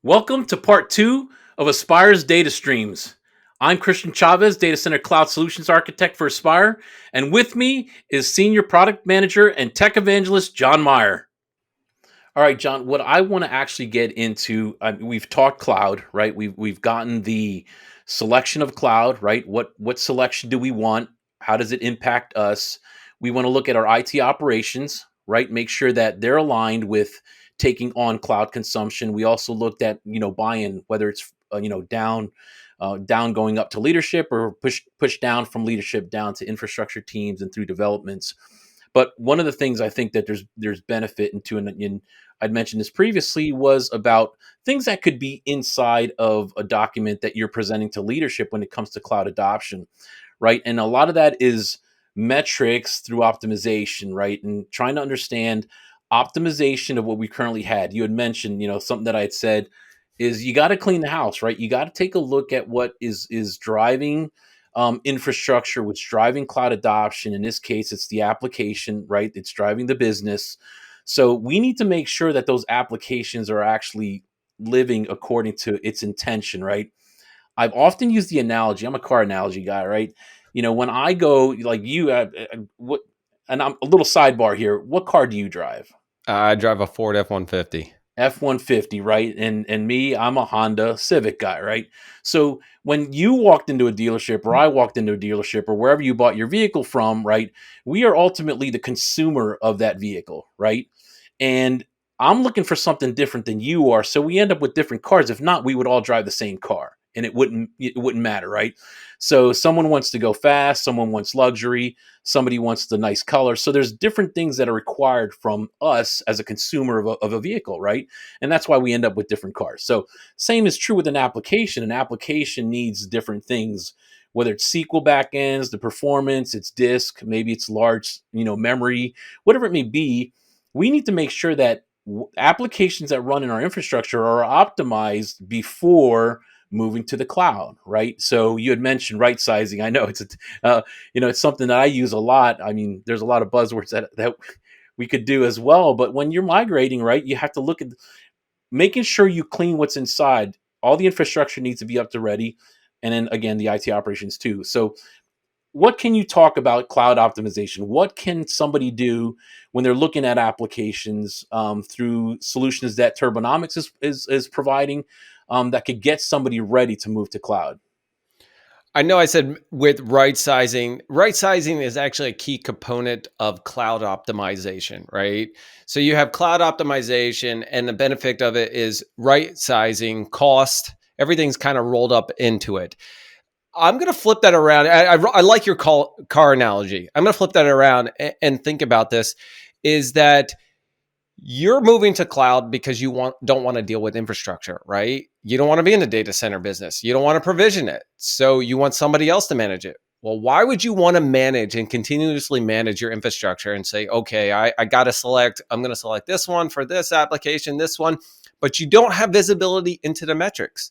Welcome to part two of Aspire's data streams. I'm Christian Chavez, Data Center Cloud Solutions Architect for Aspire, and with me is Senior Product Manager and Tech-evangelist Jon Meyer. All right, Jon, what I want to actually get into, we've talked cloud, right? We've gotten the selection of cloud, right? What selection do we want? How does it impact us? We want to look at our IT operations, right? Make sure that they're aligned with taking on cloud consumption. We also looked at buy-in, whether it's down going up to leadership or push down from leadership down to infrastructure teams and through developments. But one of the things I think that there's benefit into, and I'd mentioned this previously, was about things that could be inside of a document that you're presenting to leadership when it comes to cloud adoption, right? And a lot of that is metrics through optimization, right? And trying to understand optimization of what we currently had. You had mentioned, something that I had said is you got to clean the house, right? You got to take a look at what is driving infrastructure, which driving cloud adoption. In this case, it's the application, right? It's driving the business. So we need to make sure that those applications are actually living according to its intention, right? I've often used the analogy. I'm a car analogy guy, right? When I go like you, what? And I'm a little sidebar here. What car do you drive? I drive a Ford F-150. F-150, right? And me, I'm a Honda Civic guy, right? So when you walked into a dealership or I walked into a dealership or wherever you bought your vehicle from, right? We are ultimately the consumer of that vehicle, right? And I'm looking for something different than you are. So we end up with different cars. If not, we would all drive the same car and it wouldn't matter, right? So someone wants to go fast, someone wants luxury, somebody wants the nice color. So there's different things that are required from us as a consumer of a vehicle, right? And that's why we end up with different cars. So same is true with an application. An application needs different things, whether it's SQL backends, the performance, it's disk, maybe it's large, memory, whatever it may be. We need to make sure that applications that run in our infrastructure are optimized before moving to the cloud, right? So you had mentioned right sizing. I know it's something that I use a lot. I mean, there's a lot of buzzwords that we could do as well. But when you're migrating, right, you have to look at making sure you clean what's inside. All the infrastructure needs to be up to ready, and then again the IT operations too. So what can you talk about cloud optimization? What can somebody do when they're looking at applications through solutions that Turbonomics is providing that could get somebody ready to move to cloud? I know I said with right sizing. Right sizing is actually a key component of cloud optimization, right? So you have cloud optimization, and the benefit of it is right sizing, cost, everything's kind of rolled up into it. I'm going to flip that around. I like your car analogy. I'm going to flip that around and think about this is that you're moving to cloud because you don't want to deal with infrastructure, right? You don't want to be in the data center business. You don't want to provision it. So you want somebody else to manage it. Well, why would you want to manage and continuously manage your infrastructure and say, okay, I'm going to select this one for this application, this one, but you don't have visibility into the metrics.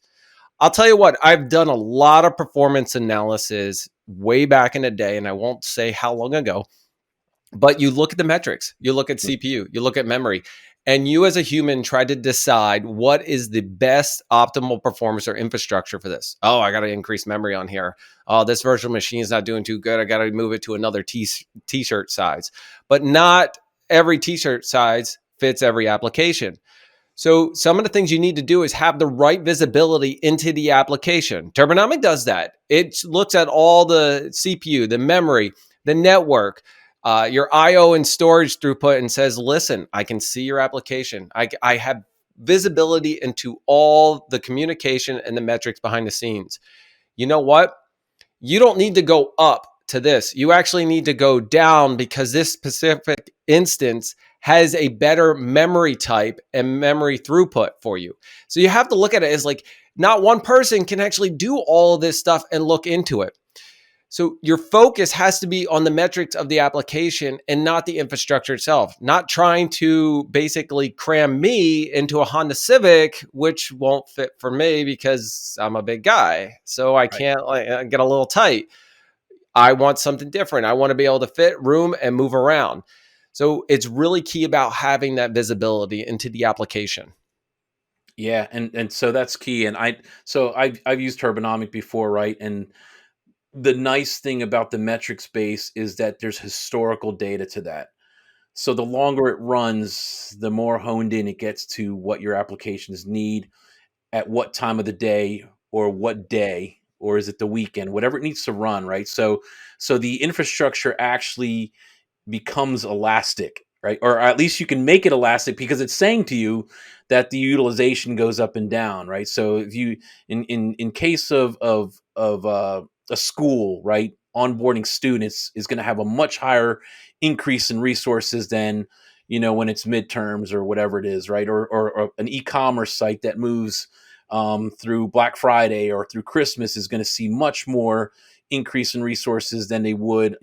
I'll tell you what, I've done a lot of performance analysis way back in the day, and I won't say how long ago, but you look at the metrics, you look at CPU, you look at memory, and you as a human try to decide what is the best optimal performance or infrastructure for this. Oh, I got to increase memory on here. Oh, this virtual machine is not doing too good. I got to move it to another t-shirt size. But not every t-shirt size fits every application. So some of the things you need to do is have the right visibility into the application. Turbonomic does that. It looks at all the CPU, the memory, the network, your I/O and storage throughput, and says, listen, I can see your application. I have visibility into all the communication and the metrics behind the scenes. You know what? You don't need to go up to this. You actually need to go down because this specific instance has a better memory type and memory throughput for you. So you have to look at it as like not one person can actually do all of this stuff and look into it. So your focus has to be on the metrics of the application and not the infrastructure itself, not trying to basically cram me into a Honda Civic, which won't fit for me because I'm a big guy. So I can't get a little tight. I want something different. I want to be able to fit room and move around. So it's really key about having that visibility into the application. Yeah, and so that's key. And I've used Turbonomic before, right? And the nice thing about the metric space is that there's historical data to that. So the longer it runs, the more honed in it gets to what your applications need at what time of the day or what day, or is it the weekend, whatever it needs to run, right? So the infrastructure actually becomes elastic, right? Or at least you can make it elastic because it's saying to you that the utilization goes up and down, right? So if you in case of a school, right, onboarding students is going to have a much higher increase in resources than when it's midterms or whatever it is, right? Or an e-commerce site that moves through Black Friday or through Christmas is going to see much more increase in resources than they would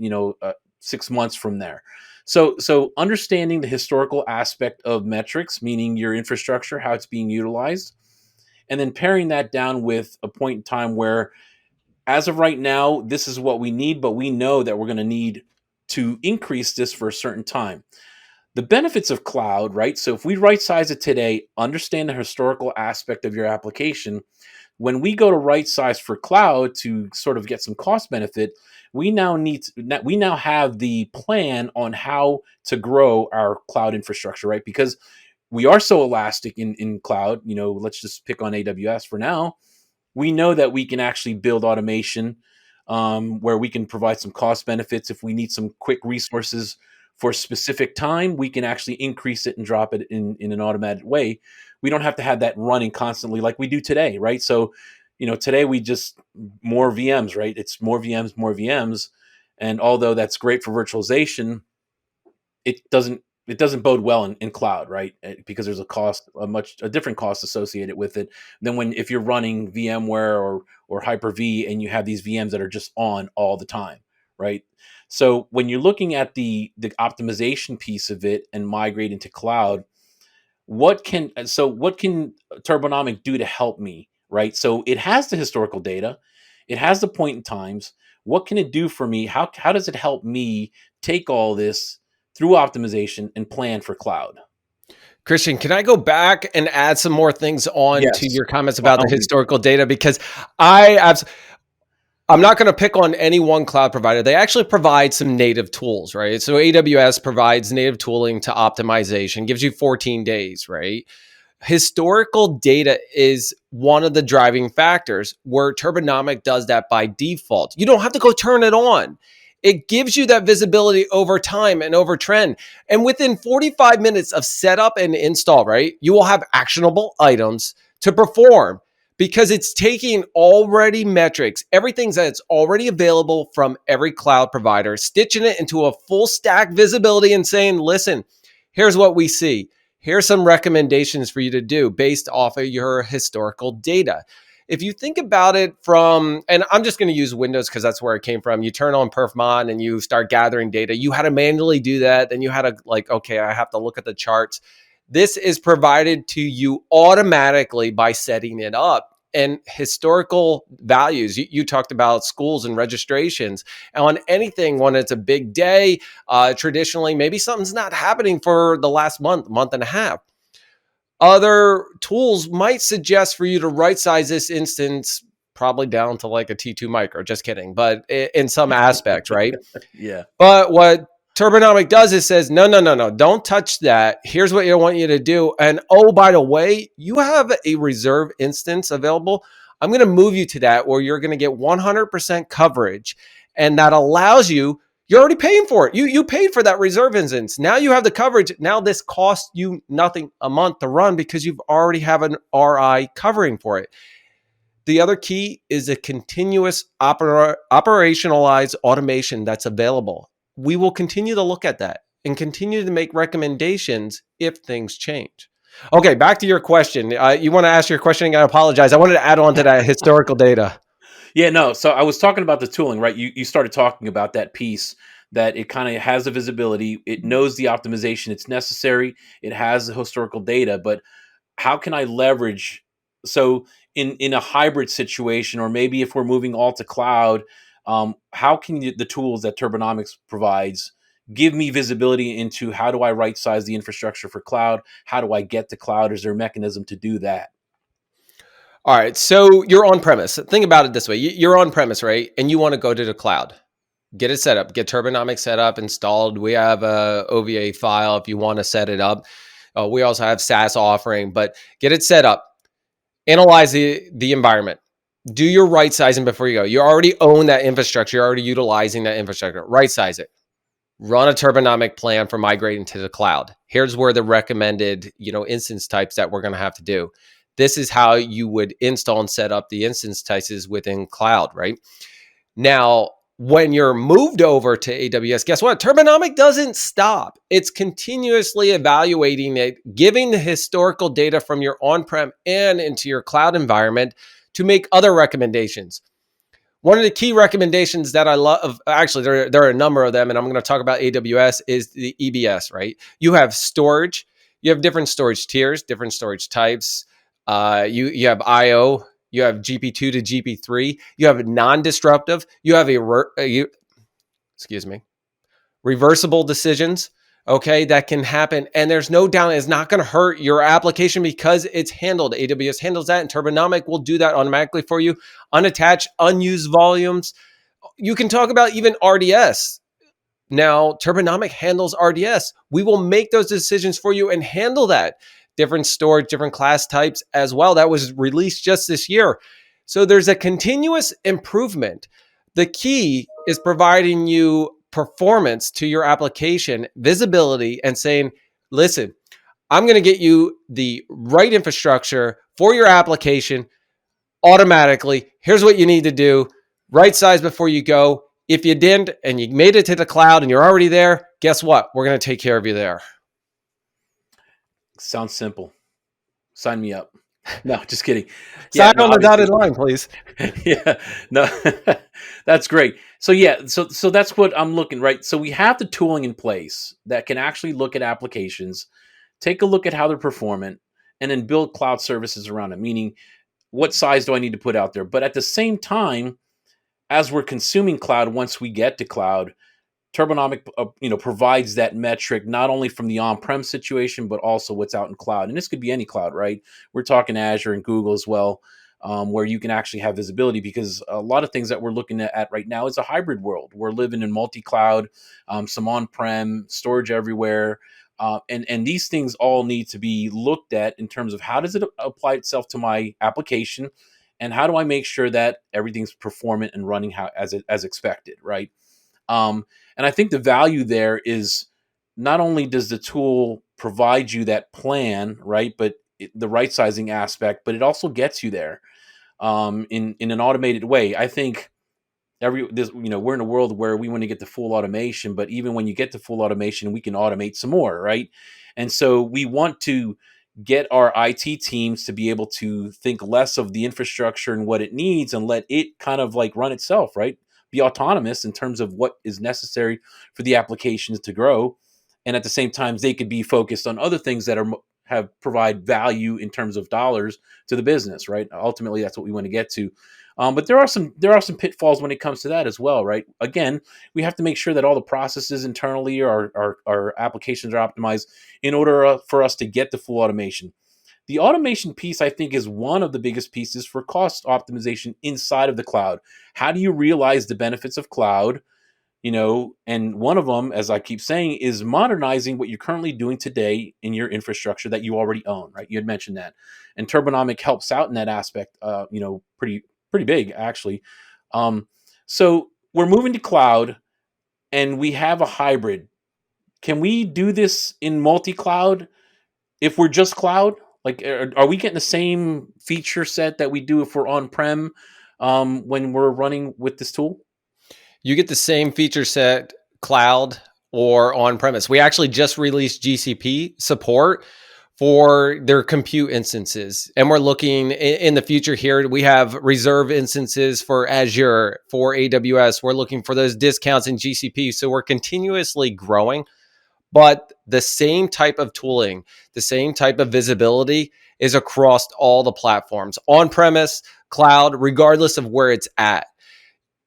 6 months from there. So understanding the historical aspect of metrics, meaning your infrastructure, how it's being utilized, and then pairing that down with a point in time where, as of right now, this is what we need, but we know that we're going to need to increase this for a certain time. The benefits of cloud, right? So if we right size it today, understand the historical aspect of your application, when we go to right size for cloud to sort of get some cost benefit, we now have the plan on how to grow our cloud infrastructure, right? Because we are so elastic in cloud. Let's just pick on AWS for now. We know that we can actually build automation, where we can provide some cost benefits. If we need some quick resources for a specific time, we can actually increase it and drop it in an automated way. We don't have to have that running constantly like we do today, right? So, today we just more VMs, right? It's more VMs, more VMs. And although that's great for virtualization, it doesn't bode well in cloud, right? Because there's a different cost associated with it than when if you're running VMware or Hyper-V and you have these VMs that are just on all the time, right? So when you're looking at the optimization piece of it and migrating to cloud, what can Turbonomic do to help me, right? So it has the historical data, it has the point in times. What can it do for me? How does it help me take all this through optimization and plan for cloud? Christian, can I go back and add some more things on to Yes, your comments by about the all means. historical data? Because I I'm not going to pick on any one cloud provider. They actually provide some native tools, right? So AWS provides native tooling to optimization, gives you 14 days, right? Historical data is one of the driving factors where Turbonomic does that by default. You don't have to go turn it on. It gives you that visibility over time and over trend. And within 45 minutes of setup and install, right, you will have actionable items to perform because it's taking already metrics, everything that's already available from every cloud provider, stitching it into a full stack visibility and saying, listen, here's what we see. Here's some recommendations for you to do based off of your historical data. If you think about it from, and I'm just going to use Windows because that's where it came from. You turn on perfmon and you start gathering data. You had to manually do that. Then you had to okay, I have to look at the charts. This is provided to you automatically by setting it up. And historical values, you talked about schools and registrations. And on anything, when it's a big day, traditionally, maybe something's not happening for the last month and a half. Other tools might suggest for you to right size this instance probably down to like a T2 micro. Just kidding. But in some aspects, right? Yeah. But what Turbonomic does is says, no, no, no, no, don't touch that. Here's what I want you to do. And oh, by the way, you have a reserve instance available. I'm going to move you to that where you're going to get 100% coverage. And that allows you, you're already paying for it. You paid for that reserve instance. Now you have the coverage. Now this costs you nothing a month to run because you've already have an RI covering for it. The other key is a continuous operationalized automation that's available. We will continue to look at that and continue to make recommendations if things change. Okay, back to your question. You want to ask your question? I apologize. I wanted to add on to that historical data. Yeah, no. So I was talking about the tooling, right? You started talking about that piece that it kind of has the visibility, it knows the optimization it's necessary, it has the historical data, but how can I leverage so in a hybrid situation, or maybe if we're moving all to cloud, how can the tools that Turbonomics provides give me visibility into how do I right size the infrastructure for cloud? How do I get to cloud? Is there a mechanism to do that? All right. So you're on premise. Think about it this way. You're on premise, right? And you want to go to the cloud. Get it set up. Get Turbonomic set up, installed. We have a OVA file if you want to set it up. We also have SaaS offering, but get it set up. Analyze the environment. Do your right sizing before you go. You already own that infrastructure. You're already utilizing that infrastructure. Right size it. Run a Turbonomic plan for migrating to the cloud. Here's where the recommended, instance types that we're going to have to do. This is how you would install and set up the instance types within cloud, right? Now, when you're moved over to AWS, guess what? Turbonomic doesn't stop. It's continuously evaluating it, giving the historical data from your on-prem and into your cloud environment to make other recommendations. One of the key recommendations that I love, actually, there are a number of them, and I'm going to talk about AWS, is the EBS, right? You have storage. You have different storage tiers, different storage types. You have IO. You have GP2 to GP3. You have non-disruptive. You have reversible decisions, okay, that can happen. And there's no doubt it's not going to hurt your application because it's handled. AWS handles that, and Turbonomic will do that automatically for you. Unattached, unused volumes. You can talk about even RDS. Now, Turbonomic handles RDS. We will make those decisions for you and handle that. Different storage, different class types as well. That was released just this year. So there's a continuous improvement. The key is providing you performance to your application, visibility, and saying, listen, I'm going to get you the right infrastructure for your application automatically. Here's what you need to do. Right size before you go. If you didn't and you made it to the cloud and you're already there, guess what? We're going to take care of you there. Sounds simple. Sign me up. No, just kidding. Sign on the dotted line, please. Yeah, no, that's great. So yeah, so that's what I'm looking, right? So we have the tooling in place that can actually look at applications, take a look at how they're performing, and then build cloud services around it. Meaning, what size do I need to put out there? But at the same time, as we're consuming cloud, once we get to cloud, Turbonomic, provides that metric not only from the on-prem situation, but also what's out in cloud. And this could be any cloud, right? We're talking Azure and Google as well, where you can actually have visibility, because a lot of things that we're looking at right now is a hybrid world. We're living in multi-cloud, some on-prem, storage everywhere. And these things all need to be looked at in terms of how does it apply itself to my application, and how do I make sure that everything's performant and running as expected, right? And I think the value there is not only does the tool provide you that plan, right, but the right sizing aspect, but it also gets you there in an automated way. I think we're in a world where we want to get to full automation, but even when you get to full automation, we can automate some more, right? And so we want to get our IT teams to be able to think less of the infrastructure and what it needs and let it kind of like run itself, right? Be autonomous in terms of what is necessary for the applications to grow. And at the same time, they could be focused on other things that provide value in terms of dollars to the business, right? Ultimately, that's what we want to get to. But there are some pitfalls when it comes to that as well, right? Again, we have to make sure that all the processes internally, our applications are optimized in order for us to get the full automation. The automation piece, I think, is one of the biggest pieces for cost optimization inside of the cloud. How do you realize the benefits of cloud? And one of them, as I keep saying, is modernizing what you're currently doing today in your infrastructure that you already own, right? You had mentioned that. And Turbonomic helps out in that aspect, pretty big, actually. So we're moving to cloud, and we have a hybrid. Can we do this in multi-cloud if we're just cloud? Like, are we getting the same feature set that we do if we're on-prem when we're running with this tool? You get the same feature set cloud or on-premise. We actually just released GCP support for their compute instances. And we're looking in the future here. We have reserve instances for Azure, for AWS. We're looking for those discounts in GCP. So we're continuously growing. But the same type of tooling, the same type of visibility is across all the platforms, on-premise, cloud, regardless of where it's at.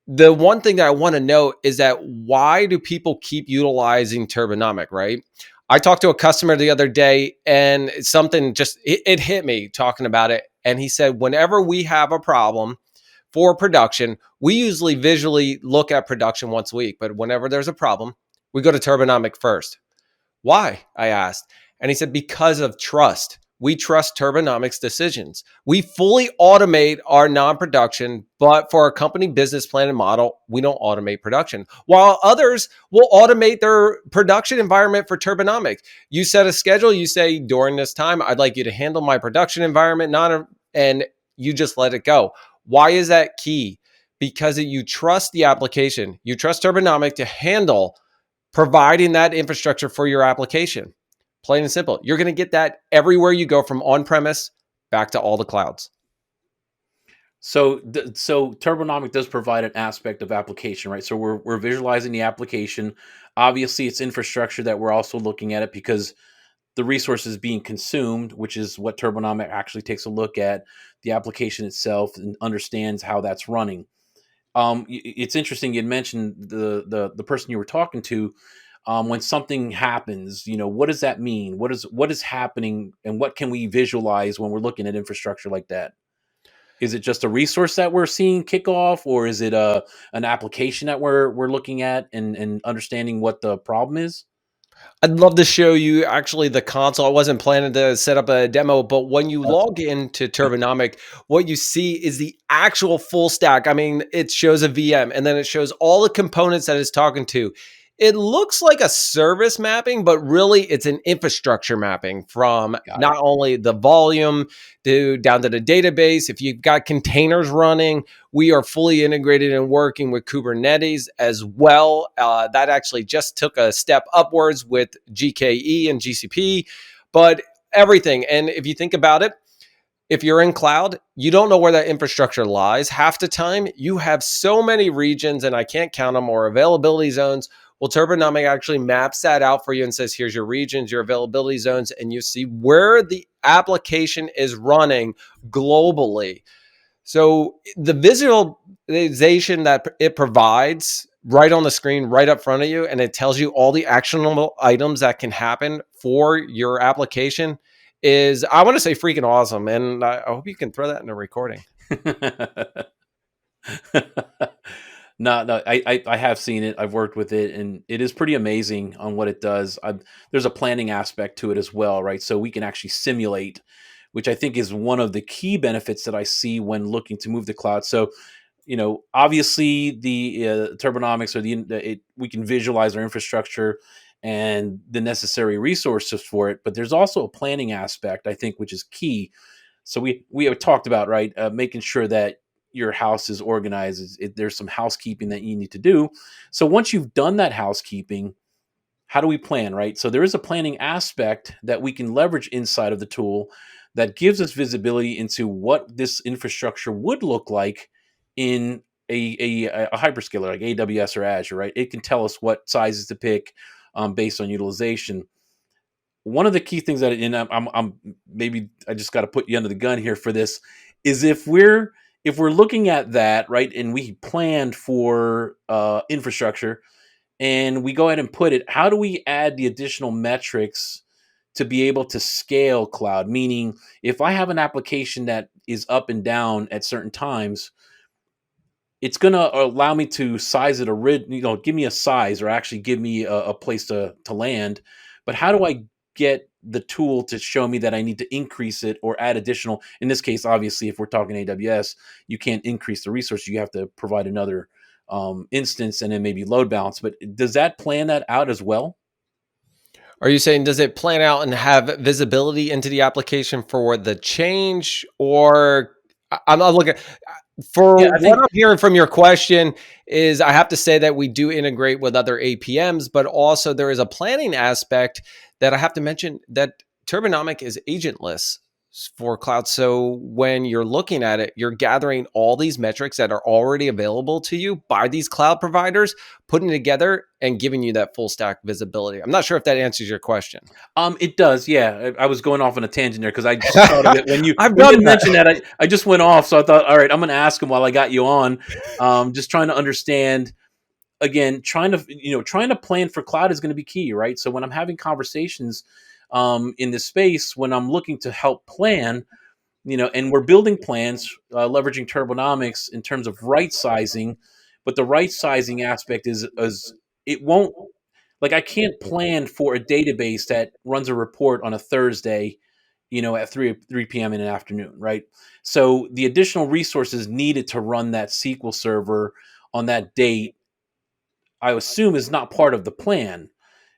The one thing that I want to note is that why do people keep utilizing Turbonomic, right? I talked to a customer the other day, and something just it hit me talking about it. And he said, whenever we have a problem for production, we usually visually look at production once a week. But whenever there's a problem, we go to Turbonomic first. Why? I asked. And he said, because of trust. We trust Turbonomic's decisions. We fully automate our non-production, but for our company business plan and model, we don't automate production. While others will automate their production environment for Turbonomic. You set a schedule, you say, during this time, I'd like you to handle my production environment, and you just let it go. Why is that key? Because you trust the application. You trust Turbonomic to handle providing that infrastructure for your application. Plain and simple. You're going to get that everywhere you go, from on-premise back to all the clouds. So Turbonomic does provide an aspect of application, right? So we're visualizing the application. Obviously, it's infrastructure that we're also looking at it, because the resources being consumed, which is what Turbonomic actually takes a look at, the application itself, and understands how that's running. It's interesting you mentioned the person you were talking to. When something happens, what does that mean? What is happening, and what can we visualize when we're looking at infrastructure like that? Is it just a resource that we're seeing kick off, or is it an application that we're looking at and understanding what the problem is? I'd love to show you actually the console. I wasn't planning to set up a demo, but when you log into Turbonomic, what you see is the actual full stack. I mean, it shows a VM, and then it shows all the components that it's talking to. It looks like a service mapping, but really it's an infrastructure mapping, from Got it. not only the volume down to the database. If you've got containers running, we are fully integrated and working with Kubernetes as well. That actually just took a step upwards with GKE and GCP, but everything. And if you think about it, if you're in cloud, you don't know where that infrastructure lies. Half the time, you have so many regions, and I can't count them, or availability zones. Well, Turbonomic actually maps that out for you and says, here's your regions, your availability zones, and you see where the application is running globally. So the visualization that it provides right on the screen, right up front of you, and it tells you all the actionable items that can happen for your application is, I want to say, freaking awesome. And I hope you can throw that in a recording. No, I have seen it. I've worked with it, and it is pretty amazing on what it does. There's a planning aspect to it as well, right? So we can actually simulate, which I think is one of the key benefits that I see when looking to move to cloud. So, obviously the Turbonomics, or we can visualize our infrastructure and the necessary resources for it, but there's also a planning aspect, I think, which is key. So we have talked about, right, making sure that your house is organized. There's some housekeeping that you need to do. So once you've done that housekeeping, how do we plan, right? So there is a planning aspect that we can leverage inside of the tool that gives us visibility into what this infrastructure would look like in a hyperscaler like AWS or Azure, right? It can tell us what sizes to pick based on utilization. One of the key things that, and I'm maybe I just got to put you under the gun here for this, is if we're looking at that, right, and we planned for infrastructure, and we go ahead and put it, how do we add the additional metrics to be able to scale cloud? Meaning, if I have an application that is up and down at certain times, it's going to allow me to size it, give me a size, or actually give me a place to land. But how do I get the tool to show me that I need to increase it or add additional? In this case, obviously, if we're talking AWS, you can't increase the resource. You have to provide another instance, and then maybe load balance. But does that plan that out as well? Are you saying, does it plan out and have visibility into the application for the change? Or I'm not looking for Yeah, I what think. I'm hearing from your question is, I have to say that we do integrate with other APMs, but also there is a planning aspect that I have to mention, that Turbonomic is agentless for cloud. So when you're looking at it, you're gathering all these metrics that are already available to you by these cloud providers, putting it together and giving you that full stack visibility. I'm not sure if that answers your question. It does, yeah. I was going off on a tangent there because I just thought of it when you I've when you done had that. mentioned that. I just went off, so I thought, all right, I'm going to ask him while I got you on. Just trying to understand. again, trying to plan for cloud is going to be key, right? So when I'm having conversations in this space, when I'm looking to help plan, and we're building plans, leveraging Turbonomics in terms of right sizing, but the right sizing aspect is it won't, like, I can't plan for a database that runs a report on a Thursday, at 3 p.m. in the afternoon, right? So the additional resources needed to run that SQL server on that date, I assume, is not part of the plan.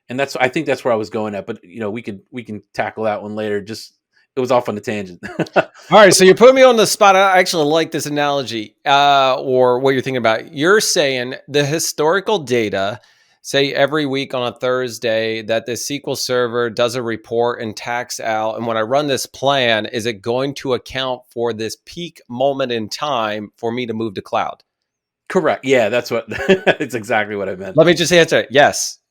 And I think that's where I was going at, but we can tackle that one later. Just, it was off on a tangent. All right, so you put me on the spot. I actually like this analogy, or what you're thinking about. You're saying the historical data, say every week on a Thursday, that the SQL server does a report and tags out. And when I run this plan, is it going to account for this peak moment in time for me to move to cloud? Correct. Yeah, that's what it's exactly what I meant. Let me just answer it. Yes. Oh,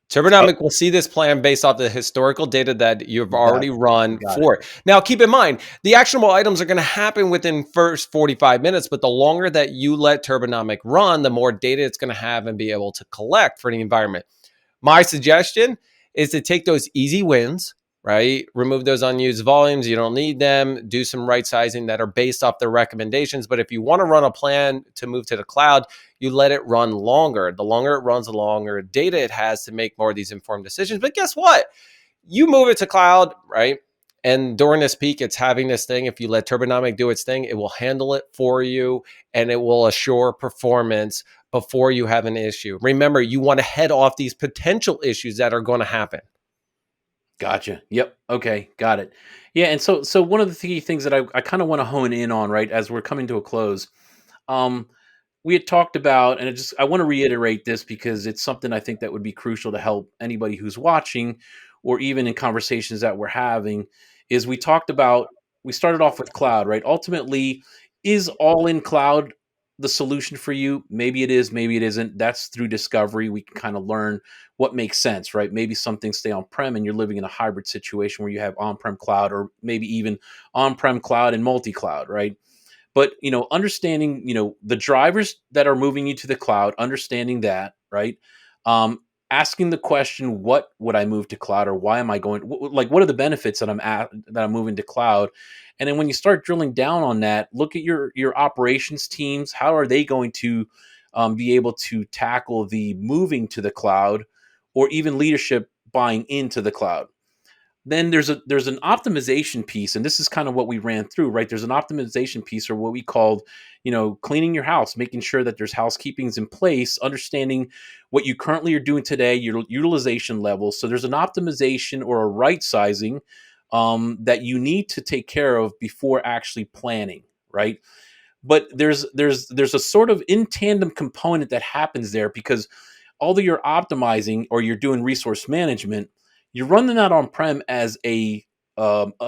Turbonomic will see this plan based off the historical data that you've got already run got it. for it. Now, keep in mind, the actionable items are going to happen within first 45 minutes, but the longer that you let Turbonomic run, the more data it's going to have and be able to collect for the environment. My suggestion is to take those easy wins, right? Remove those unused volumes. You don't need them. Do some right sizing that are based off the recommendations. But if you want to run a plan to move to the cloud, you let it run longer. The longer it runs, the longer data it has to make more of these informed decisions. But guess what? You move it to cloud, right? And during this peak, it's having this thing. If you let Turbonomic do its thing, it will handle it for you and it will assure performance before you have an issue. Remember, you want to head off these potential issues that are going to happen. Gotcha. Yep. Okay. Got it. Yeah. And so one of the key things that I kind of want to hone in on, right, as we're coming to a close, um, we had talked about, and I want to reiterate this because it's something I think that would be crucial to help anybody who's watching, or even in conversations that we're having, is we started off with cloud, right? Ultimately, is all in cloud the solution for you? Maybe it is, maybe it isn't. That's through discovery. We can kind of learn what makes sense, right? Maybe some things stay on prem and you're living in a hybrid situation where you have on prem cloud, or maybe even on prem cloud and multi cloud, right? But understanding the drivers that are moving you to the cloud, understanding that, right? um Asking the question, what would I move to cloud, or why am I going, like, what are the benefits that I'm moving to cloud? And then when you start drilling down on that, look at your operations teams. How are they going to be able to tackle the moving to the cloud, or even leadership buying into the cloud? Then there's an optimization piece, and this is kind of what we ran through, right? There's an optimization piece, or what we called, cleaning your house, making sure that there's housekeeping's in place, understanding what you currently are doing today, your utilization levels. So there's an optimization or a right sizing that you need to take care of before actually planning, right? But there's a sort of in tandem component that happens there, because although you're optimizing or you're doing resource management, you're running that on prem as a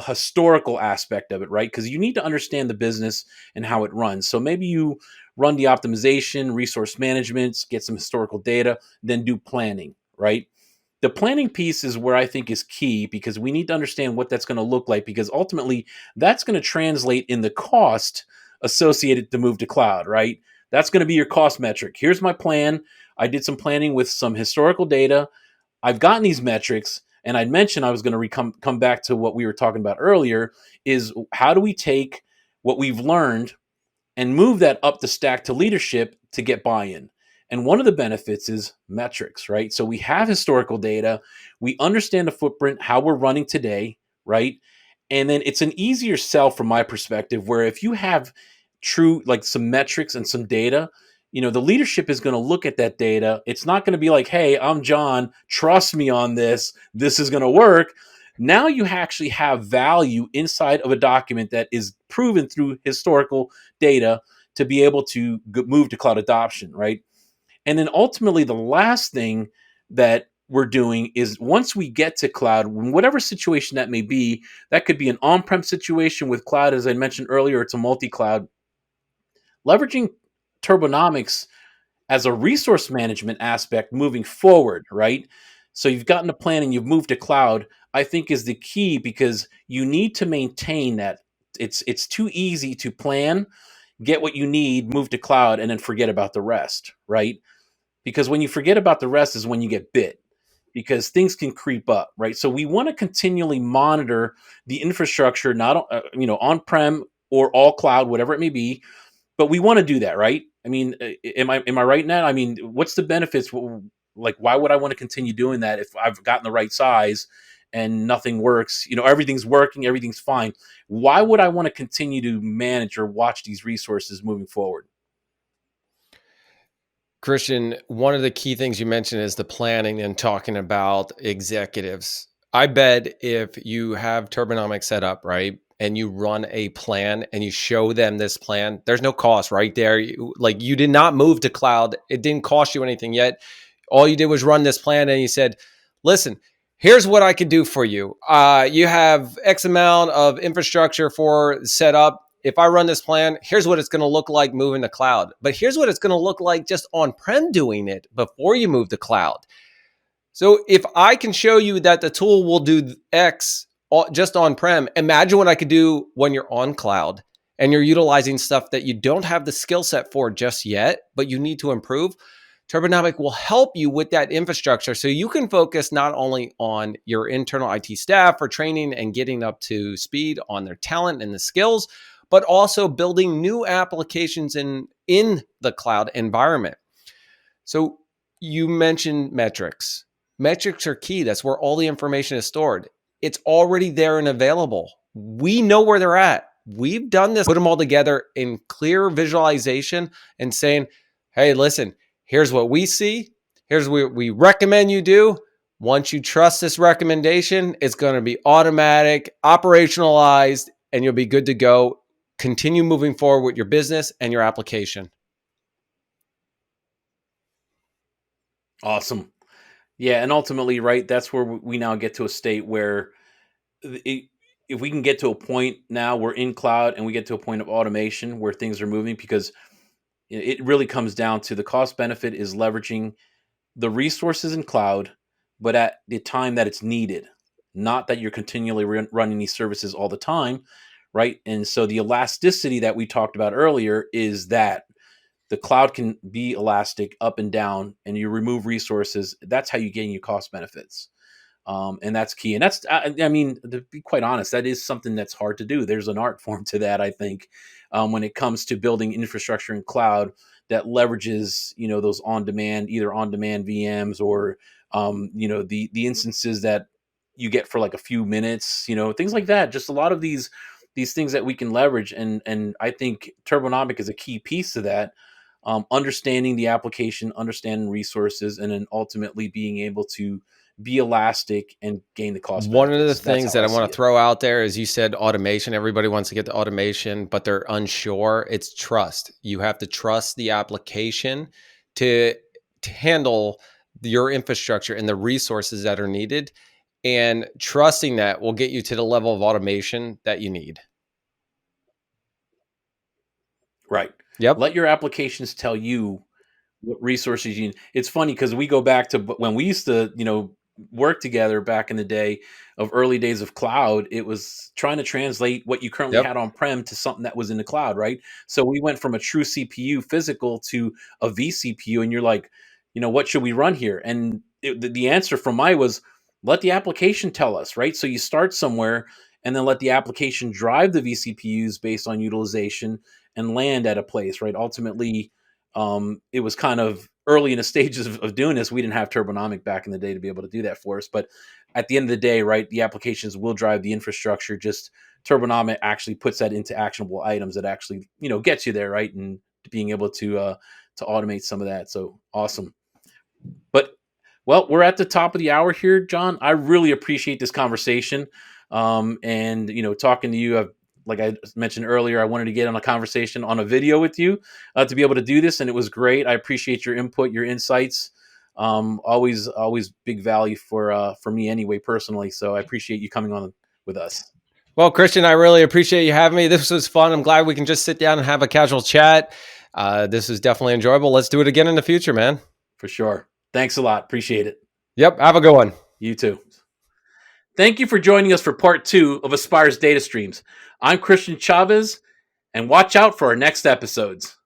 historical aspect of it, right? Because you need to understand the business and how it runs. So maybe you run the optimization, resource management, get some historical data, then do planning, right? The planning piece is where I think is key, because we need to understand what that's going to look like, because ultimately that's going to translate in the cost associated to move to cloud, right? That's going to be your cost metric. Here's my plan. I did some planning with some historical data. I've gotten these metrics, and I'd mentioned I was going to come back to what we were talking about earlier, is how do we take what we've learned and move that up the stack to leadership to get buy-in. And one of the benefits is metrics, right? So we have historical data, we understand the footprint, how we're running today, right? And then it's an easier sell from my perspective, where if you have true, like, some metrics and some data, the leadership is going to look at that data. It's not going to be like, hey, I'm John, trust me on this, this is going to work. Now you actually have value inside of a document that is proven through historical data to be able to move to cloud adoption, right? And then ultimately, the last thing that we're doing is, once we get to cloud, whatever situation that may be, that could be an on prem situation with cloud, as I mentioned earlier, it's a multi cloud, leveraging Turbonomics as a resource management aspect moving forward, right? So you've gotten a plan and you've moved to cloud, I think is the key, because you need to maintain that. It's too easy to plan, get what you need, move to cloud, and then forget about the rest, right? because when you forget about the rest is when you get bit, because things can creep up, right? So we want to continually monitor the infrastructure, not on-prem or all cloud, whatever it may be, but we want to do that, right? I mean, am I right now? I mean, what's the benefits? Like, why would I want to continue doing that if I've gotten the right size and nothing works? Everything's working, everything's fine. Why would I want to continue to manage or watch these resources moving forward? Christian, one of the key things you mentioned is the planning and talking about executives. I bet if you have Turbonomic set up, right, and you run a plan and you show them this plan, there's no cost right there. You did not move to cloud. It didn't cost you anything yet. All you did was run this plan and you said, listen, here's what I could do for you. You have X amount of infrastructure for set up. If I run this plan, here's what it's going to look like moving to cloud. But here's what it's going to look like just on-prem doing it before you move to cloud. So if I can show you that the tool will do X just on-prem, imagine what I could do when you're on cloud and you're utilizing stuff that you don't have the skill set for just yet, but you need to improve. Turbonomic will help you with that infrastructure so you can focus not only on your internal IT staff for training and getting up to speed on their talent and the skills, but also building new applications in the cloud environment. So you mentioned metrics. Metrics are key. That's where all the information is stored. It's already there and available. We know where they're at. We've done this, put them all together in clear visualization and saying, hey, listen, here's what we see. Here's what we recommend you do. Once you trust this recommendation, it's going to be automatic, operationalized, and you'll be good to go. Continue moving forward with your business and your application. Awesome. Yeah, and ultimately, right, that's where we now get to a state where if we can get to a point now, we're in cloud and we get to a point of automation where things are moving, because it really comes down to the cost benefit is leveraging the resources in cloud, but at the time that it's needed, not that you're continually running these services all the time, right? And so the elasticity that we talked about earlier is that the cloud can be elastic up and down, and you remove resources. That's how you gain your cost benefits. And that's key. And that's, I mean, to be quite honest, that is something that's hard to do. There's an art form to that, I think, when it comes to building infrastructure in cloud that leverages, those either on-demand VMs or, the instances that you get for like a few minutes, things like that. Just a lot of these things that we can leverage. And I think Turbonomic is a key piece to that. Understanding the application, understanding resources, and then ultimately being able to be elastic and gain the cost One of the benefits. things that I want to throw out there is, you said automation. Everybody wants to get to automation, but they're unsure. It's trust. You have to trust the application to handle your infrastructure and the resources that are needed. And trusting that will get you to the level of automation that you need. Right. Yep. Let your applications tell you what resources you need. It's funny because we go back to when we used to, work together back in the day of early days of cloud. It was trying to translate what you currently had on prem to something that was in the cloud, right? So we went from a true CPU physical to a vCPU, and you're like, what should we run here? And the answer from my was, let the application tell us, right? So you start somewhere and then let the application drive the vCPUs based on utilization and land at a place, right? Ultimately, it was kind of early in the stages of doing this. We didn't have Turbonomic back in the day to be able to do that for us. But at the end of the day, right, the applications will drive the infrastructure. Just Turbonomic actually puts that into actionable items that actually, gets you there, right? And being able to automate some of that. So awesome. But well, we're at the top of the hour here, John. I really appreciate this conversation. And talking to you, like I mentioned earlier, I wanted to get on a conversation on a video with you to be able to do this, and it was great. I appreciate your input, your insights. Always big value for me anyway, personally. So I appreciate you coming on with us. Well, Christian, I really appreciate you having me. This was fun. I'm glad we can just sit down and have a casual chat. This was definitely enjoyable. Let's do it again in the future, man. For sure. Thanks a lot. Appreciate it. Yep. Have a good one. You too. Thank you for joining us for part 2 of Aspire's Data Streams. I'm Christian Chavez, and watch out for our next episodes.